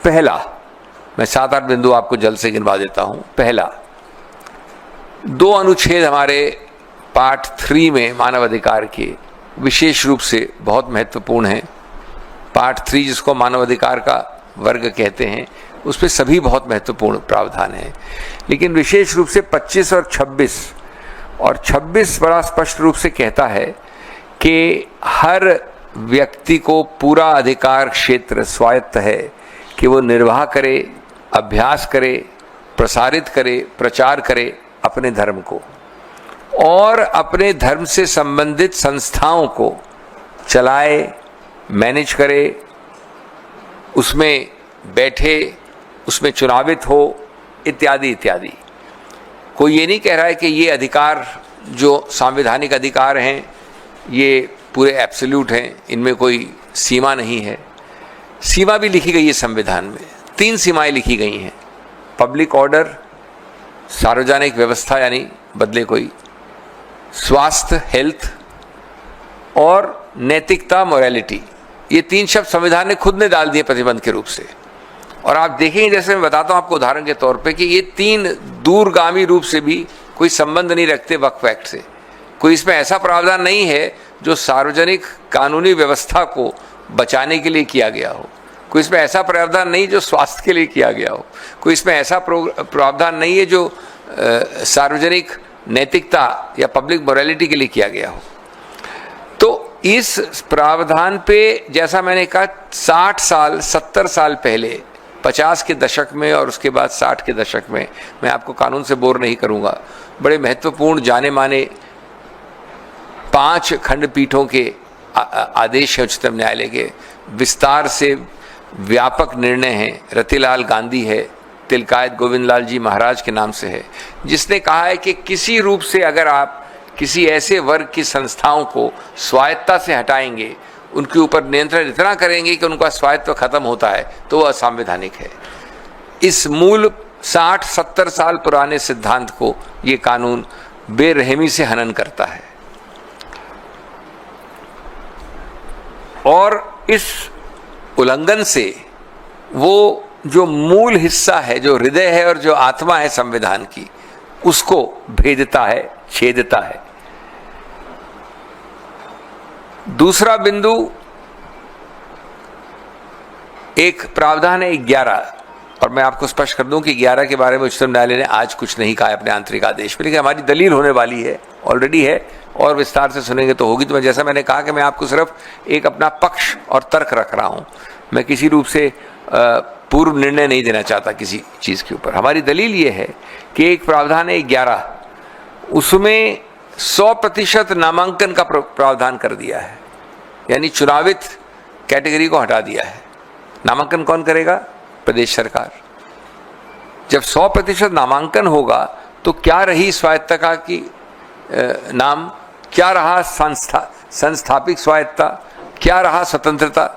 पहला, मैं 7-8 बिंदु आपको जल्द से गिनवा देता हूं। पहला, 2 अनुच्छेद हमारे पार्ट 3 में मानव अधिकार के विशेष रूप से बहुत महत्वपूर्ण हैं। पार्ट 3 जिसको मानव अधिकार का वर्ग कहते हैं, उस पर सभी बहुत महत्वपूर्ण प्रावधान हैं, लेकिन विशेष रूप से 25 और 26 बड़ा स्पष्ट रूप से कहता है कि हर व्यक्ति को पूरा अधिकार क्षेत्र स्वायत्त है कि वो निर्वाह करे, अभ्यास करे, प्रसारित करे, प्रचार करे अपने धर्म को, और अपने धर्म से संबंधित संस्थाओं को चलाए, मैनेज करे, उसमें बैठे, उसमें चुनावित हो, इत्यादि इत्यादि। कोई ये नहीं कह रहा है कि ये अधिकार जो सांविधानिक अधिकार हैं ये पूरे एब्सोल्यूट हैं, इनमें कोई सीमा नहीं है। सीमा भी लिखी गई है संविधान में, 3 सीमाएं लिखी गई हैं। पब्लिक ऑर्डर, सार्वजनिक व्यवस्था यानी बदले कोई, स्वास्थ्य हेल्थ, और नैतिकता मोरालिटी। ये 3 शब्द संविधान ने खुद ने डाल दिए प्रतिबंध के रूप से। और आप देखेंगे, जैसे मैं बताता हूं आपको उदाहरण के तौर पे, कि ये 3 दूरगामी रूप से भी कोई संबंध नहीं रखते वक्फ एक्ट से। कोई इसमें ऐसा प्रावधान नहीं है जो सार्वजनिक कानूनी व्यवस्था को बचाने के लिए किया गया हो। कोई इसमें ऐसा प्रावधान नहीं जो स्वास्थ्य के लिए किया गया हो। कोई इसमें ऐसा प्रावधान नहीं है जो सार्वजनिक नैतिकता या पब्लिक मोरालिटी के लिए किया गया हो। तो इस प्रावधान पे, जैसा मैंने कहा, 60 साल 70 साल पहले, 50 के दशक में और उसके बाद 60 के दशक में, मैं आपको कानून से बोर नहीं करूंगा, बड़े महत्वपूर्ण जाने माने 5 खंडपीठों के आदेश है उच्चतम न्यायालय के, विस्तार से व्यापक निर्णय हैं। रतिलाल गांधी है, तिलकायत गोविंदलाल जी महाराज के नाम से है, जिसने कहा है कि किसी रूप से अगर आप किसी ऐसे वर्ग की संस्थाओं को स्वायत्तता से हटाएंगे, उनके ऊपर नियंत्रण इतना करेंगे कि उनका स्वायत्व खत्म होता है, तो वह असंवैधानिक है। इस मूल 60-70 साल पुराने सिद्धांत को ये कानून बेरहमी से हनन करता है। और इस उल्लंघन से वो जो मूल हिस्सा है, जो हृदय है और जो आत्मा है संविधान की, उसको भेदता है, छेदता है। दूसरा बिंदु, एक प्रावधान है 11, और मैं आपको स्पष्ट कर दूं कि 11 के बारे में उच्चतम न्यायालय ने आज कुछ नहीं कहा अपने आंतरिक आदेश में, लेकिन हमारी दलील होने वाली है, ऑलरेडी है, और विस्तार से सुनेंगे तो होगी। तो मैं, जैसा मैंने कहा कि मैं आपको सिर्फ एक अपना पक्ष और तर्क रख रहा हूं, मैं किसी रूप से पूर्व निर्णय नहीं देना चाहता किसी चीज के ऊपर। हमारी दलील ये है कि एक प्रावधान है 11, उसमें 100% नामांकन का प्रावधान कर दिया है, यानी चुनावित कैटेगरी को हटा दिया है। नामांकन कौन करेगा? प्रदेश सरकार। जब 100% नामांकन होगा तो क्या रही स्वायत्तता की नाम, क्या रहा संस्थापिक स्वायत्तता, क्या रहा स्वतंत्रता?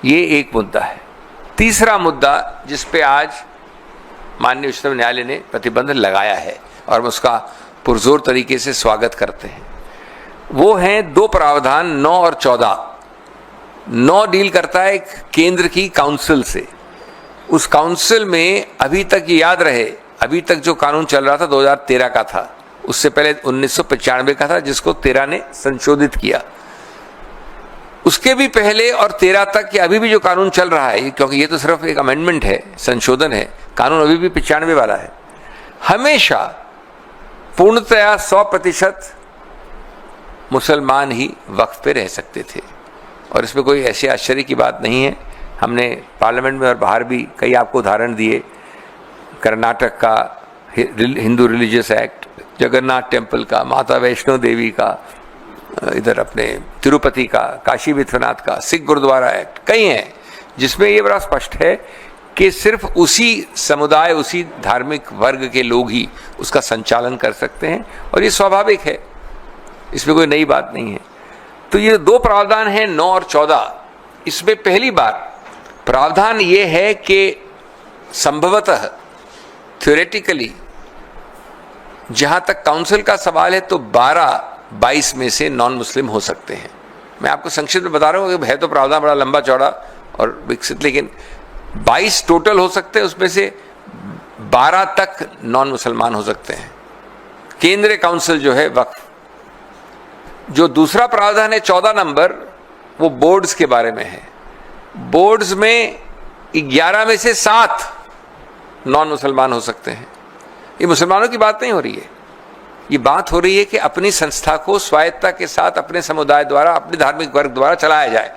ये एक मुद्दा है। तीसरा मुद्दा जिस पे आज माननीय उच्चतम न्यायालय ने प्रतिबंध लगाया है और हम उसका पुरजोर तरीके से स्वागत करते हैं, वो हैं 2 प्रावधान 9 और 14। 9 डील करता है केंद्र की काउंसिल से। उस काउंसिल में अभी तक याद रहे, अभी तक जो कानून चल रहा था 2013 का था, उससे पहले 1995 का था, जिसको 13 ने संशोधित किया। उसके भी पहले और 13 तक के अभी भी जो कानून चल रहा है, क्योंकि ये तो सिर्फ एक अमेंडमेंट है, संशोधन है, कानून अभी भी 95 वाला है, हमेशा पूर्णतया 100% मुसलमान ही वक्फ पे रह सकते थे। और इसमें कोई ऐसी आश्चर्य की बात नहीं है। हमने पार्लियामेंट में और बाहर भी कई आपको उदाहरण दिए। कर्नाटक का Hindu religious act, Jagannath temple का, माता वैष्णो देवी का, इधर अपने तिरुपति का, काशी विश्वनाथ का, सिख गुरुद्वारा एक्ट, कई हैं जिसमें ये बड़ा स्पष्ट है कि सिर्फ उसी समुदाय, उसी धार्मिक वर्ग के लोग ही उसका संचालन कर सकते हैं, और ये स्वाभाविक है, इसमें कोई नई बात नहीं है। तो ये 2 प्रावधान हैं 9 और 14। इसमें पहली बार प्रावधान ये है कि संभवतः थ्योरेटिकली, जहां तक काउंसिल का सवाल है, तो 12-22 में से नॉन मुस्लिम हो सकते हैं। मैं आपको संक्षिप्त में बता रहा हूँ कि है तो प्रावधान बड़ा लंबा चौड़ा और विकसित, लेकिन 22 टोटल हो सकते हैं, उसमें से 12 तक नॉन मुसलमान हो सकते हैं। केंद्रीय काउंसिल जो है वक्फ, जो दूसरा प्रावधान है 14 नंबर, वो बोर्ड्स के बारे में है। बोर्ड्स में 11 में से 7 नॉन मुसलमान हो सकते हैं। ये मुसलमानों की बात नहीं हो रही है, ये बात हो रही है कि अपनी संस्था को स्वायत्तता के साथ अपने समुदाय द्वारा, अपने धार्मिक वर्ग द्वारा चलाया जाए।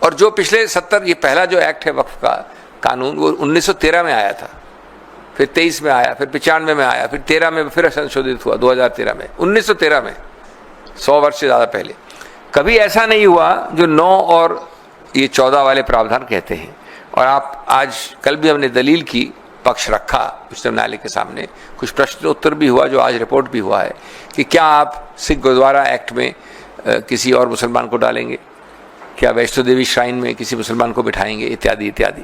और जो पिछले 70, ये पहला जो एक्ट है वक्फ का कानून, वो 1913 में आया था, फिर 23 में आया, फिर 95 में आया, फिर 13 में फिर संशोधित हुआ 2013 में, 1913 में, 100 वर्ष से ज़्यादा पहले। कभी ऐसा नहीं हुआ जो 9 और ये 14 वाले प्रावधान कहते हैं। और आप आज, कल भी हमने दलील की, पक्ष रखा उच्चतम न्यायालय के सामने, कुछ प्रश्न उत्तर भी हुआ, जो आज रिपोर्ट भी हुआ है कि क्या आप सिख गुरुद्वारा एक्ट में किसी और मुसलमान को डालेंगे, क्या वैष्णो देवी श्राइन में किसी मुसलमान को बिठाएंगे, इत्यादि इत्यादि।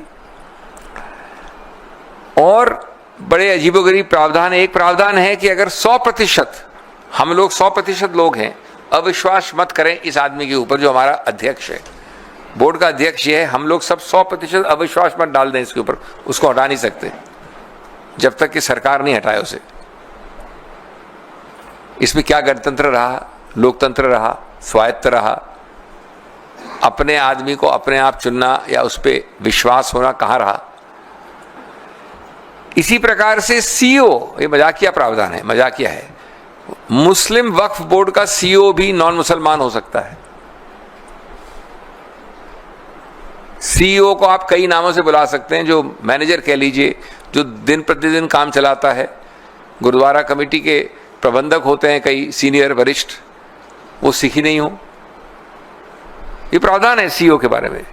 और बड़े अजीबोगरीब प्रावधान है। एक प्रावधान है कि अगर 100%, हम लोग 100% लोग हैं, अविश्वास मत करें इस आदमी के ऊपर जो हमारा अध्यक्ष है, बोर्ड का अध्यक्ष ये है, हम लोग सब 100% अविश्वास मत डाल दें इसके ऊपर, उसको हटा नहीं सकते जब तक कि सरकार नहीं हटाए उसे। इसमें क्या गणतंत्र रहा, लोकतंत्र रहा, स्वायत्त रहा, अपने आदमी को अपने आप चुनना या उस पर विश्वास होना कहाँ रहा। इसी प्रकार से सीओ, ये मजाकिया प्रावधान है, मजाकिया है, मुस्लिम वक्फ बोर्ड का सीओ भी नॉन मुसलमान हो सकता है। सीईओ को आप कई नामों से बुला सकते हैं, जो मैनेजर कह लीजिए, जो दिन प्रतिदिन काम चलाता है, गुरुद्वारा कमेटी के प्रबंधक होते हैं कई सीनियर वरिष्ठ, वो सिख ही नहीं हो। ये प्रावधान है सीईओ के बारे में।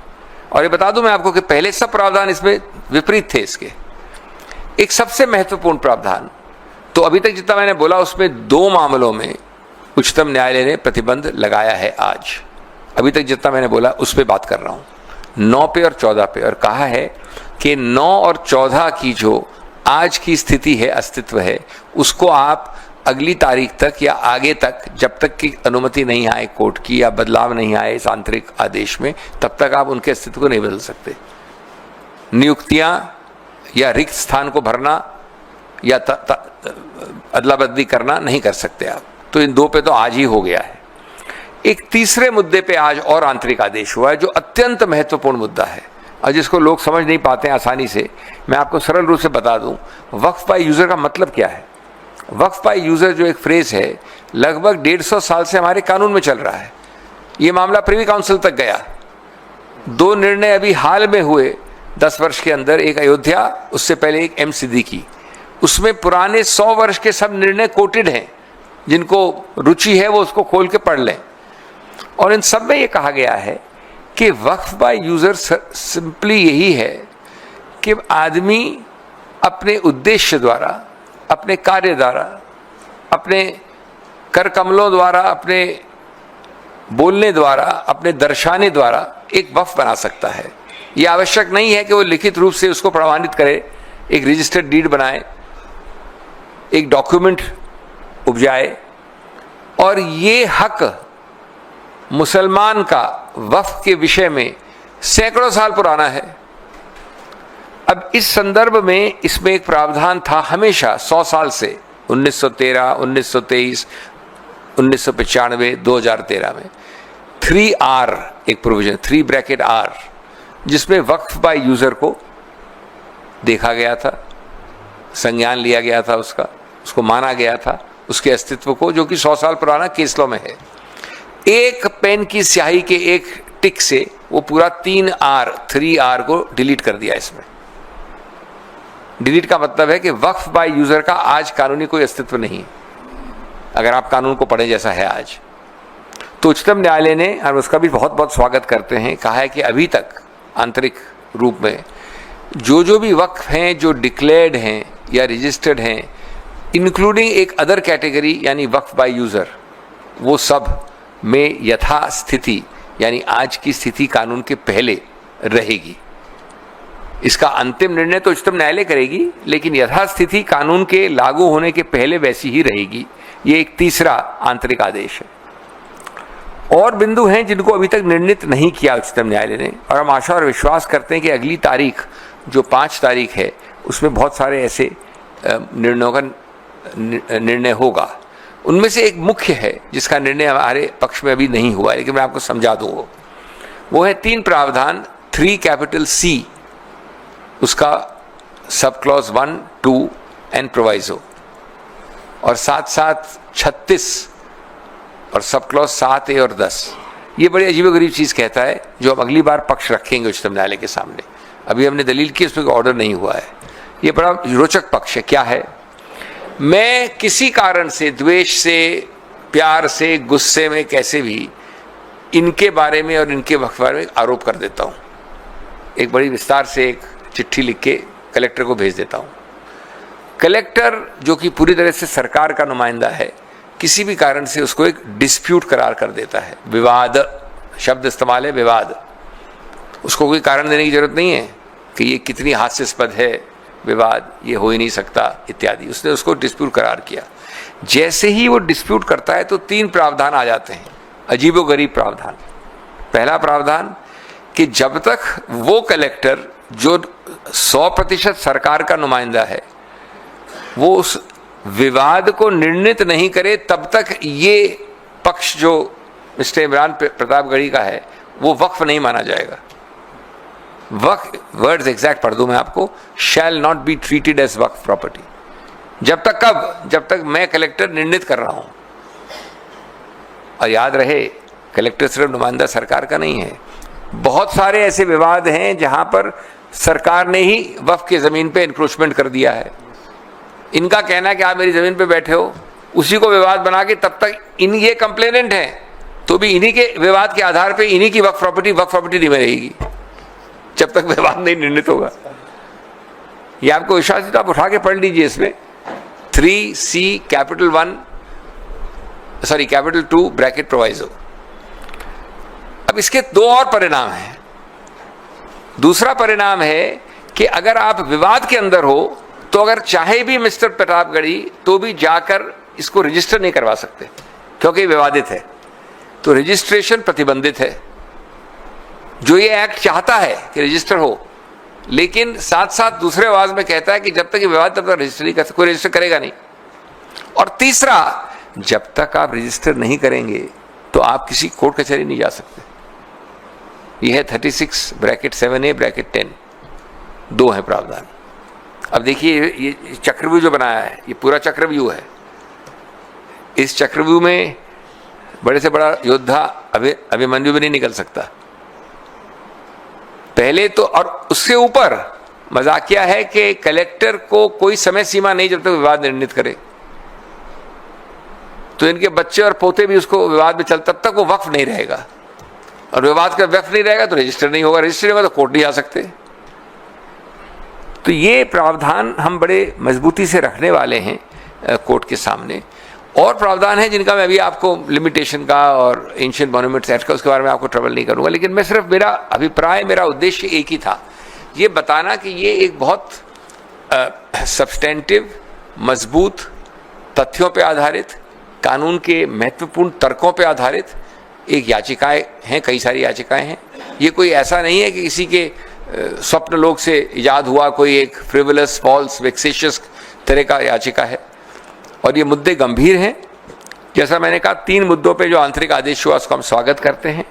और ये बता दूं मैं आपको कि पहले सब प्रावधान इसमें विपरीत थे इसके। एक सबसे महत्वपूर्ण प्रावधान, तो अभी तक जितना मैंने बोला उसमें 2 मामलों में उच्चतम न्यायालय ने प्रतिबंध लगाया है। आज अभी तक जितना मैंने बोला उस पर बात कर रहा हूं, 9 पे और 14 पे। और कहा है कि 9 और 14 की जो आज की स्थिति है, अस्तित्व है, उसको आप अगली तारीख तक या आगे तक, जब तक की अनुमति नहीं आए कोर्ट की या बदलाव नहीं आए इस आंतरिक आदेश में, तब तक आप उनके अस्तित्व को नहीं बदल सकते। नियुक्तियां या रिक्त स्थान को भरना या अदला बदली करना नहीं कर सकते आप। तो इन 2 पे तो आज ही हो गया है। एक तीसरे मुद्दे पे आज और आंतरिक आदेश हुआ है, जो अत्यंत महत्वपूर्ण मुद्दा है और जिसको लोग समझ नहीं पाते हैं आसानी से। मैं आपको सरल रूप से बता दूं, वक्फ बाय यूजर का मतलब क्या है। वक्फ बाय यूजर जो एक फ्रेज है, लगभग 150 साल से हमारे कानून में चल रहा है। ये मामला प्रिवी काउंसिल तक गया। 2 निर्णय अभी हाल में हुए 10 वर्ष के अंदर, एक अयोध्या, उससे पहले एक सिद्दीकी। उसमें पुराने 100 वर्ष के सब निर्णय कोटेड हैं, जिनको रुचि है वो उसको खोल के पढ़ लें। और इन सब में ये कहा गया है कि वक्फ बाय यूजर सिंपली यही है कि आदमी अपने उद्देश्य द्वारा, अपने कार्य द्वारा, अपने कर कमलों द्वारा, अपने बोलने द्वारा, अपने दर्शाने द्वारा एक वक्फ बना सकता है। यह आवश्यक नहीं है कि वो लिखित रूप से उसको प्रमाणित करे, एक रजिस्टर्ड डीड बनाए, एक डॉक्यूमेंट उपजाए। और ये हक मुसलमान का वक्फ के विषय में सैकड़ों साल पुराना है। अब इस संदर्भ में इसमें एक प्रावधान था हमेशा 100 साल से, 1913, 1923, 1995, 2013 में 3R एक प्रोविजन, 3R, जिसमें वक्फ बाय यूजर को देखा गया था, संज्ञान लिया गया था, उसको माना गया था, उसके अस्तित्व को, जो कि 100 साल पुराना केस लॉ में है। एक पेन की स्याही के एक टिक से वो पूरा 3R को डिलीट कर दिया। इसमें डिलीट का मतलब है कि वक्फ बाय यूजर का आज कानूनी कोई अस्तित्व नहीं, अगर आप कानून को पढ़ें जैसा है आज। तो उच्चतम न्यायालय ने, और उसका भी बहुत बहुत स्वागत करते हैं, कहा है कि अभी तक आंतरिक रूप में जो भी वक्फ हैं जो डिक्लेयर्ड हैं या रजिस्टर्ड हैं, इंक्लूडिंग एक अदर कैटेगरी यानी वक्फ बाय यूजर, वो सब में यथास्थिति यानी आज की स्थिति कानून के पहले रहेगी। इसका अंतिम निर्णय तो उच्चतम न्यायालय करेगी, लेकिन यथास्थिति कानून के लागू होने के पहले वैसी ही रहेगी। ये एक तीसरा आंतरिक आदेश है। और बिंदु हैं जिनको अभी तक निर्णित नहीं किया उच्चतम न्यायालय ने, और हम आशा और विश्वास करते हैं कि अगली तारीख जो 5 तारीख है उसमें बहुत सारे ऐसे निर्णयों का निर्णय होगा। उनमें से एक मुख्य है जिसका निर्णय हमारे पक्ष में अभी नहीं हुआ है, लेकिन मैं आपको समझा दूँ। वो है 3 प्रावधान 3C, उसका सब क्लॉज 1, 2 एंड प्रोवाइजो, और साथ साथ 36 और सब क्लॉज 7A और 10। ये बड़ी अजीबोगरीब चीज़ कहता है जो हम अगली बार पक्ष रखेंगे उच्चतम न्यायालय के सामने। अभी हमने दलील की, उसमें कोई ऑर्डर नहीं हुआ है। ये बड़ा रोचक पक्ष है। क्या है? मैं किसी कारण से, द्वेष से, प्यार से, गुस्से में, कैसे भी इनके बारे में और इनके वक्त बारे में आरोप कर देता हूँ। एक बड़ी विस्तार से एक चिट्ठी लिख के कलेक्टर को भेज देता हूँ। कलेक्टर जो कि पूरी तरह से सरकार का नुमाइंदा है, किसी भी कारण से उसको एक डिस्प्यूट करार कर देता है। विवाद शब्द इस्तेमाल है, विवाद। उसको कोई कारण देने की जरूरत नहीं है कि ये कितनी हास्यास्पद है, विवाद, ये हो ही नहीं सकता इत्यादि। उसने उसको डिस्प्यूट करार किया। जैसे ही वो डिस्प्यूट करता है तो 3 प्रावधान आ जाते हैं, अजीबोगरीब प्रावधान। पहला प्रावधान कि जब तक वो कलेक्टर जो 100% सरकार का नुमाइंदा है वो उस विवाद को निर्णित नहीं करे, तब तक ये पक्ष जो मिस्टर इमरान प्रतापगढ़ी का है वो वक्फ नहीं माना जाएगा। वक्फ, वर्ड्स एग्जैक्ट पढ़ दूं मैं आपको, shall not be treated as waqf property. जब तक कब? जब तक मैं कलेक्टर निर्णित कर रहा हूं। और याद रहे, कलेक्टर सिर्फ नुमाइंदा सरकार का नहीं है। बहुत सारे ऐसे विवाद हैं जहां पर सरकार ने ही वक्फ की जमीन पे इंक्रोचमेंट कर दिया है। इनका कहना है कि आप मेरी जमीन पे बैठे हो, उसी को विवाद बना के तब तक ये कंप्लेनेंट हैं, तो भी इन्हीं के विवाद के आधार पे इन्हीं की वक्फ प्रॉपर्टी नहीं रहेगी जब तक विवाद नहीं निर्णित होगा। ये आपको विश्वास है तो आप उठा के पढ़ लीजिए। इसमें 3C कैपिटल 2 ब्रैकेट प्रोवाइजो। अब इसके 2 और परिणाम हैं। दूसरा परिणाम है कि अगर आप विवाद के अंदर हो तो अगर चाहे भी मिस्टर प्रतापगढ़ी तो भी जाकर इसको रजिस्टर नहीं करवा सकते, क्योंकि विवादित है। तो रजिस्ट्रेशन प्रतिबंधित है। जो ये एक्ट चाहता है कि रजिस्टर हो, लेकिन साथ साथ दूसरे आवाज में कहता है कि जब तक ये विवाद तब तक रजिस्टर नहीं कर सकते, कोई रजिस्टर करेगा नहीं। और तीसरा, जब तक आप रजिस्टर नहीं करेंगे तो आप किसी कोर्ट कचहरी नहीं जा सकते। यह है 36 ब्रैकेट 7A ब्रैकेट 10। 2 है प्रावधान। अब देखिए, ये चक्रव्यूह जो बनाया है, ये पूरा चक्रव्यूह है। इस चक्रव्यूह में बड़े से बड़ा योद्धा अभिमन्यु भी नहीं निकल सकता पहले तो। और उससे ऊपर मजाकिया है कि कलेक्टर को कोई समय सीमा नहीं जब तक विवाद निर्णित करे। तो इनके बच्चे और पोते भी उसको विवाद में तब तक वो वक्फ नहीं रहेगा। और विवाद का वक्फ नहीं रहेगा तो रजिस्टर नहीं होगा, रजिस्टर नहीं होगा तो कोर्ट नहीं आ सकते। तो ये प्रावधान हम बड़े मजबूती से रखने वाले हैं कोर्ट के सामने। और प्रावधान है जिनका मैं अभी आपको लिमिटेशन का और एंशिएंट मॉन्यूमेंट्स एक्ट का, उसके बारे में आपको ट्रबल नहीं करूंगा। लेकिन मैं सिर्फ, मेरा अभिप्राय, मेरा उद्देश्य एक ही था, ये बताना कि ये एक बहुत सब्सटेंटिव, मजबूत, तथ्यों पे आधारित, कानून के महत्वपूर्ण तर्कों पे आधारित एक याचिकाएं हैं। कई सारी याचिकाएं हैं। ये कोई ऐसा नहीं है कि किसी के स्वप्न लोक से इजाद हुआ कोई एक फ्रिवलस, फॉल्स, वेक्सेशियस तरह का याचिका है। और ये मुद्दे गंभीर हैं। जैसा मैंने कहा, 3 मुद्दों पे जो आंतरिक आदेश हुआ उसको हम स्वागत करते हैं।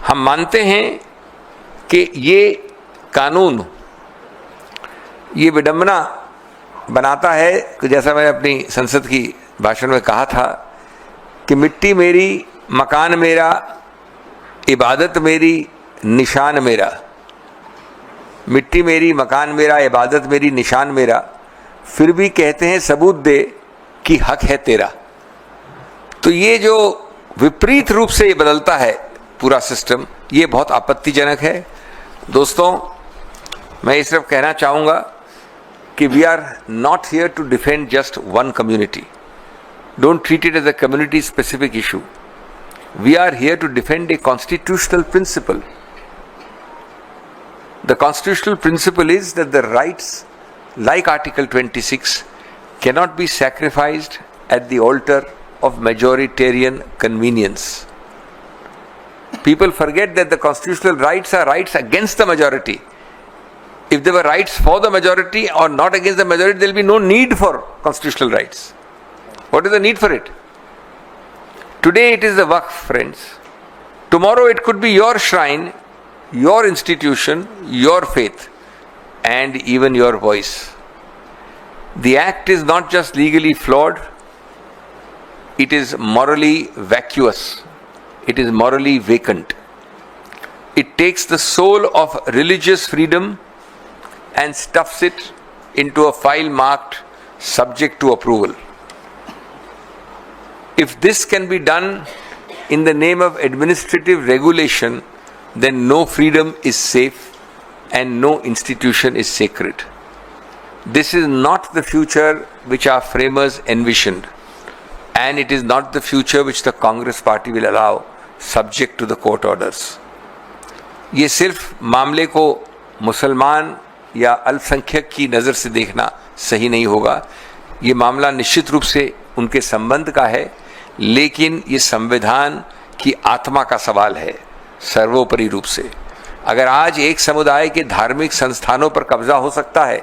हम मानते हैं कि ये कानून ये विडंबना बनाता है कि जैसा मैंने अपनी संसद की भाषण में कहा था कि मिट्टी मेरी, मकान मेरा, इबादत मेरी, निशान मेरा। मिट्टी मेरी, मकान मेरा, इबादत मेरी, निशान मेरा, फिर भी कहते हैं सबूत दे कि हक है तेरा। तो ये जो विपरीत रूप से ये बदलता है पूरा सिस्टम, ये बहुत आपत्तिजनक है। दोस्तों, मैं ये सिर्फ कहना चाहूँगा कि we are not here to defend just one community. Don't treat it as a community specific issue. We are here to defend a constitutional principle. The constitutional principle is that the rights, like Article 26, cannot be sacrificed at the altar of majoritarian convenience. People forget that the constitutional rights are rights against the majority. If there were rights for the majority or not against the majority, there will be no need for constitutional rights. What is the need for it? Today it is the Waqf, friends. Tomorrow it could be your shrine, your institution, your faith, and even your voice. The act is not just legally flawed, it is morally vacuous. It is morally vacant. It takes the soul of religious freedom and stuffs it into a file marked subject to approval. If this can be done in the name of administrative regulation, then no freedom is safe and no institution is sacred. This is not the future which our framers envisioned, and it is not the future which the Congress party will allow, subject to the court orders. ये सिर्फ मामले को मुसलमान या अल्पसंख्यक की नज़र से देखना सही नहीं होगा. ये मामला निश्चित रूप से उनके संबंध का है, लेकिन ये संविधान की आत्मा का सवाल है सर्वोपरि रूप से. अगर आज एक समुदाय के धार्मिक संस्थानों पर कब्जा हो सकता है,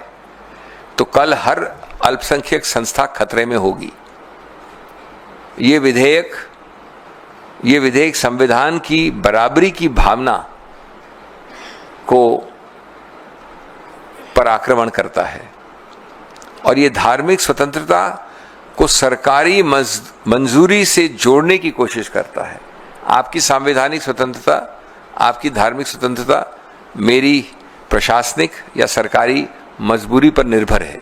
तो कल हर अल्पसंख्यक संस्था खतरे में होगी. ये विधेयक संविधान की बराबरी की भावना को पर आक्रमण करता है और ये धार्मिक स्वतंत्रता को सरकारी मंजूरी से जोड़ने की कोशिश करता है. आपकी संवैधानिक स्वतंत्रता, आपकी धार्मिक स्वतंत्रता मेरी प्रशासनिक या सरकारी मजबूरी पर निर्भर है.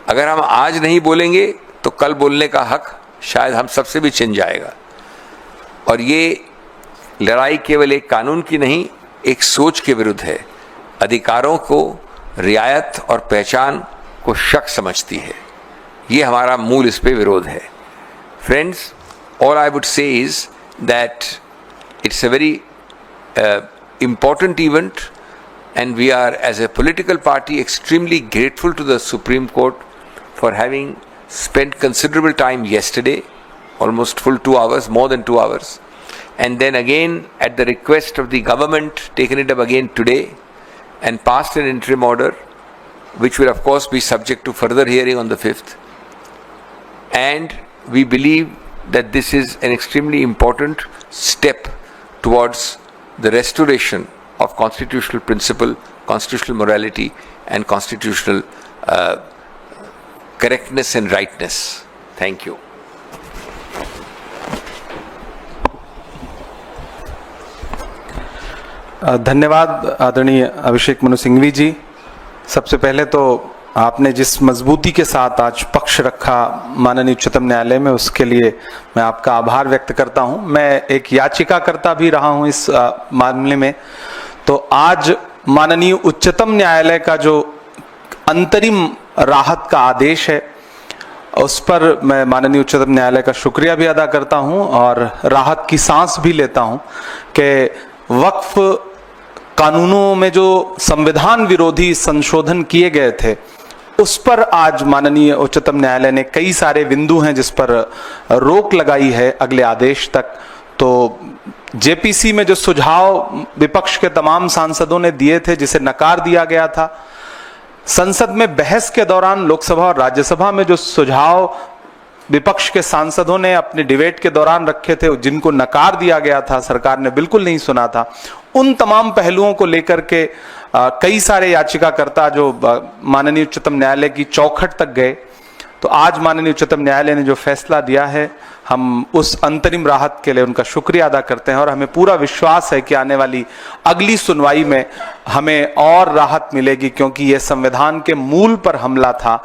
अगर हम आज नहीं बोलेंगे तो कल बोलने का हक शायद हम सबसे भी छिन जाएगा. और ये लड़ाई केवल एक कानून की नहीं, एक सोच के विरुद्ध है. अधिकारों को रियायत और पहचान को शक समझती है. ये हमारा मूल इस पे विरोध है. Friends, all I would say is that it's a very important event, and we are as a political party extremely grateful to the Supreme Court for having spent considerable time yesterday, almost full 2 hours, more than 2 hours, and then again at the request of the government taken it up again today and passed an interim order which will of course be subject to further hearing on the 5th. And we believe that this is an extremely important step towards the restoration of constitutional principle, constitutional morality and constitutional correctness and rightness. Thank you. धन्यवाद आदरणीय अभिषेक मनु सिंघवी जी. सबसे पहले तो आपने जिस मजबूती के साथ आज पक्ष रखा माननीय उच्चतम न्यायालय में, उसके लिए मैं आपका आभार व्यक्त करता हूं. मैं एक याचिकाकर्ता भी रहा हूं इस मामले में. तो आज माननीय उच्चतम न्यायालय का जो अंतरिम राहत का आदेश है, उस पर मैं माननीय उच्चतम न्यायालय का शुक्रिया भी अदा करता हूं और राहत की सांस भी लेता हूं कि वक्फ कानूनों में जो संविधान विरोधी संशोधन किए गए थे, उस पर आज माननीय उच्चतम न्यायालय ने कई सारे बिंदु हैं जिस पर रोक लगाई है अगले आदेश तक. तो जेपीसी में जो सुझाव विपक्ष के तमाम सांसदों ने दिए थे, जिसे नकार दिया गया था, संसद में बहस के दौरान लोकसभा और राज्यसभा में जो सुझाव विपक्ष के सांसदों ने अपने डिबेट के दौरान रखे थे, जिनको नकार दिया गया था, सरकार ने बिल्कुल नहीं सुना था, उन तमाम पहलुओं को लेकर के कई सारे याचिकाकर्ता जो माननीय उच्चतम न्यायालय की चौखट तक गए. तो आज माननीय उच्चतम न्यायालय ने जो फैसला दिया है, हम उस अंतरिम राहत के लिए उनका शुक्रिया अदा करते हैं और हमें पूरा विश्वास है कि आने वाली अगली सुनवाई में हमें और राहत मिलेगी, क्योंकि यह संविधान के मूल पर हमला था.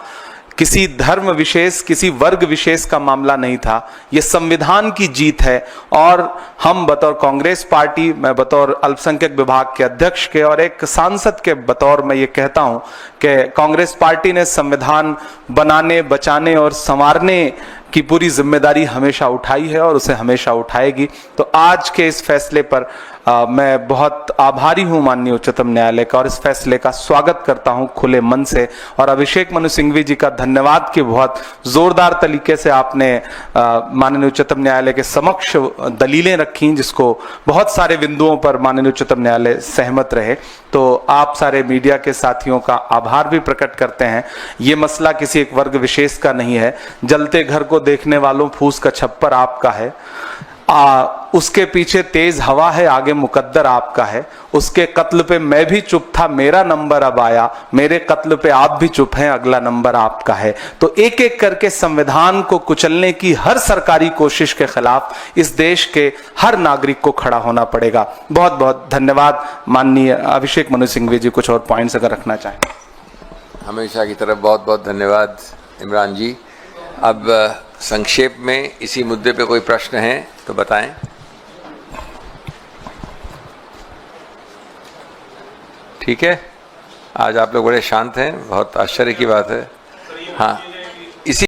किसी धर्म विशेष, किसी वर्ग विशेष का मामला नहीं था. यह संविधान की जीत है और हम बतौर कांग्रेस पार्टी, मैं बतौर अल्पसंख्यक विभाग के अध्यक्ष के और एक सांसद के बतौर मैं ये कहता हूं कि कांग्रेस पार्टी ने संविधान बनाने, बचाने और संवारने की पूरी जिम्मेदारी हमेशा उठाई है और उसे हमेशा उठाएगी। तो आज के इस फैसले पर मैं बहुत आभारी हूं माननीय उच्चतम न्यायालय का और इस फैसले का स्वागत करता हूं खुले मन से। और अभिषेक मनु सिंघवी जी का धन्यवाद कि बहुत जोरदार तरीके से आपने माननीय उच्चतम न्यायालय के समक्ष दलीलें रखी, जिसको बहुत सारे बिंदुओं पर माननीय उच्चतम न्यायालय सहमत रहे। तो आप सारे मीडिया के साथियों का आभार भी प्रकट करते हैं। ये मसला किसी एक वर्ग विशेष का नहीं है। जलते घर को देखने वालों फूस का छप्पर आपका है, उसके पीछे तेज हवा है, आगे मुकद्दर आपका है। उसके कत्ल पे मैं भी चुप था, मेरा नंबर अब आया, मेरे कत्ल पे आप भी चुप हैं, अगला नंबर आपका है। तो एक एक करके संविधान को कुचलने की हर सरकारी कोशिश के खिलाफ इस देश के हर नागरिक को खड़ा होना पड़ेगा। बहुत बहुत धन्यवाद। माननीय अभिषेक मनु सिंघवी जी कुछ और पॉइंट्स अगर रखना चाहें। हमेशा की तरफ बहुत बहुत धन्यवाद इमरान जी। अब संक्षेप में इसी मुद्दे पे कोई प्रश्न है तो बताएं। ठीक है, आज आप लोग बड़े शांत हैं, बहुत आश्चर्य की बात है। हाँ।